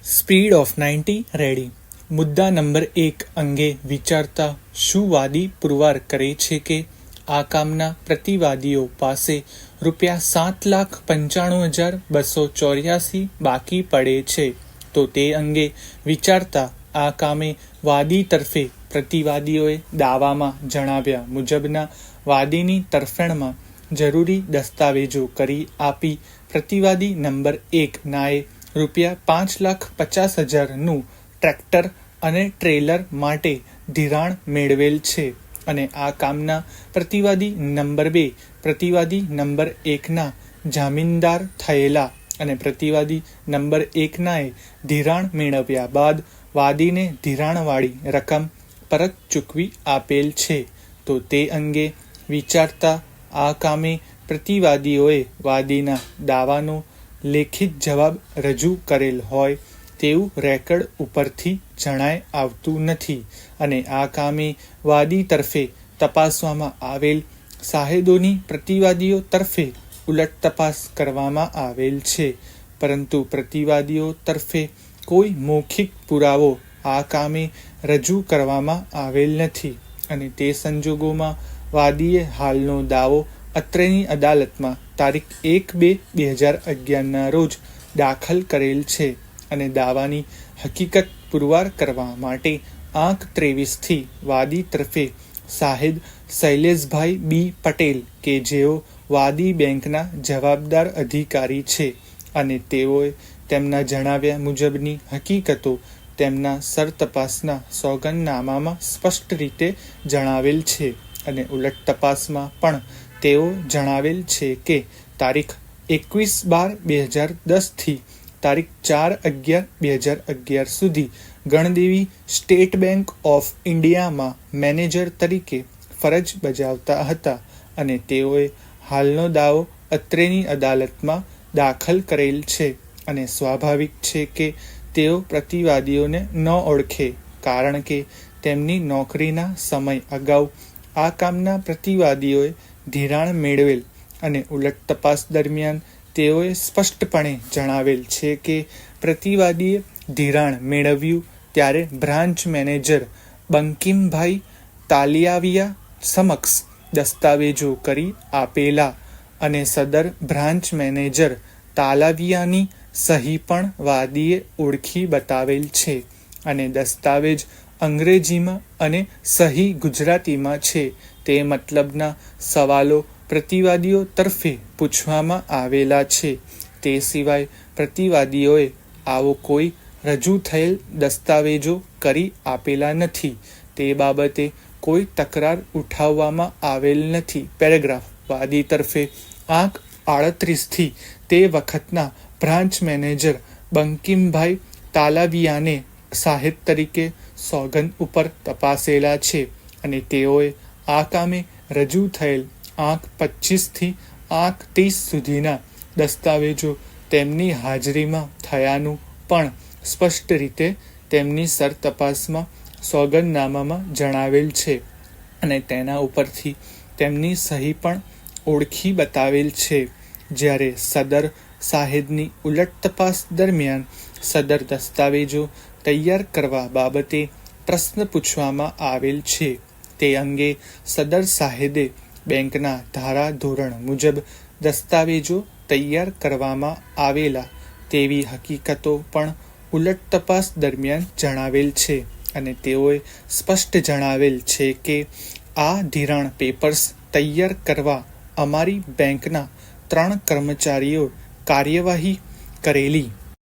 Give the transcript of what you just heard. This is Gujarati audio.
Speed of 90 ready. મુદ્દા નંબર 1 અંગે વિચારતા શું વાદી પુરવાર કરે છે કે આ કામના પ્રતિવાદીઓ પાસે ₹7,95,284 બાકી પડે છે, તો તે અંગે વિચારતા આ કામે વાદી તરફે પ્રતિવાદીઓએ દાવામાં જણાવ્યા મુજબના વાદીની તરફેણમાં જરૂરી દસ્તાવેજો કરી આપી પ્રતિવાદી નંબર 1 નાએ ₹5,50,000નું ટ્રેક્ટર અને ટ્રેલર માટે ધિરાણ મેળવેલ છે અને આ કામના પ્રતિવાદી નંબર 2 પ્રતિવાદી નંબર 1ના જામીનદાર થયેલા અને પ્રતિવાદી નંબર 1 નાએ ધિરાણ મેળવ્યા બાદ વાદીને ધિરાણવાળી રકમ પરત ચૂકવી આપેલ છે, તો તે અંગે વિચારતા આ કામે પ્રતિવાદીઓએ વાદીના દાવાનો લેખિત જવાબ રજૂ કરેલ હોય તેવું રેકર્ડ ઉપરથી જણાય આવતું નથી અને આ કામે વાદી તરફે તપાસવામાં આવેલ સાહેદોની પ્રતિવાદીઓ તરફે ઉલટ તપાસ કરવામાં આવેલ છે, પરંતુ પ્રતિવાદીઓ તરફે કોઈ મૌખિક પુરાવો આ કામે રજૂ કરવામાં આવેલ નથી અને તે સંજોગોમાં વાદીએ હાલનો દાવો અત્રેની અદાલતમાં તારીખ 1/2/2011ના રોજ દાખલ કરેલ છે અને દાવાની હકીકત પુરવાર કરવા માટે આંક 23થી વાદી તરફે સાહેદ શૈલેષભાઈ બી પટેલ કે જેઓ વાદી બેંકના જવાબદાર અધિકારી છે અને તેઓએ તેમના જણાવ્યા મુજબની હકીકતો તેમના સરતપાસના સોગંદનામામાં સ્પષ્ટ રીતે જણાવેલ છે અને ઉલટ તપાસમાં પણ તેઓ જણાવેલ છે કે તારીખ 21/12/2010 થી તારીખ 4/11/2011 સુધી ગણદેવી સ્ટેટ બેંક ઓફ ઇન્ડિયામાં મેનેજર તરીકે ફરજ બજાવતા હતા અને તેઓએ હાલનો દાવો અત્રેની અદાલતમાં દાખલ કરેલ છે અને સ્વાભાવિક છે કે તેઓ પ્રતિવાદીઓને ન ઓળખે, કારણ કે તેમની નોકરીના સમય અગાઉ આ કામના પ્રતિવાદીઓએ ધિરાણ મેળવેલ અને ઉલટ તપાસ દરમિયાન તેઓએ સ્પષ્ટપણે જણાવેલ છે કે પ્રતિવાદીએ ધિરાણ મેળવ્યું ત્યારે બ્રાન્ચ મેનેજર બંકિમભાઈ તાલિયાવિયા સમક્ષ દસ્તાવેજો કરી આપેલા અને સદર બ્રાન્ચ મેનેજર તાલાવિયાની સહી પણ વાદીએ ઓળખી બતાવેલ છે અને દસ્તાવેજ અંગ્રેજીમાં અને સહી ગુજરાતીમાં છે તે મતલબના સવાલો પ્રતિવાદીઓ તરફે પૂછવામાં આવેલા છે. તે સિવાય પ્રતિવાદીઓએ આવો કોઈ રજૂ થયેલ દસ્તાવેજો કરી આપેલા નથી, તે બાબતે કોઈ તકરાર ઉઠાવવામાં આવેલ નથી. પેરેગ્રાફ. વાદી તરફે આંક 38થી તે વખતના બ્રાન્ચ મેનેજર બંકિમભાઈ તાલાવિયાને સાહેદ તરીકે સોગંદ ઉપર તપાસેલા છે અને તેઓએ આ કામે રજૂ થયેલ આંક 25થી આંક 30 સુધીના દસ્તાવેજો તેમની હાજરીમાં થયાનું પણ સ્પષ્ટ રીતે તેમની સરતપાસમાં સોગંદનામામાં જણાવેલ છે અને તેના ઉપરથી તેમની સહી પણ ઓળખી બતાવેલ છે. જ્યારે સદર સાહેદની ઉલટ તપાસ દરમિયાન સદર દસ્તાવેજો તૈયાર કરવા બાબતે પ્રશ્ન પૂછવામાં આવેલ છે, તે અંગે સદર સાહેદે બેંકના ધારા ધોરણ મુજબ દસ્તાવેજો તૈયાર કરવામાં આવેલા તેવી હકીકતો પણ ઉલટ તપાસ દરમિયાન જણાવેલ છે અને તેઓએ સ્પષ્ટ જણાવેલ છે કે આ ધિરાણ પેપર્સ તૈયાર કરવા અમારી બેંકના 3 કર્મચારીઓ કાર્યવાહી કરેલી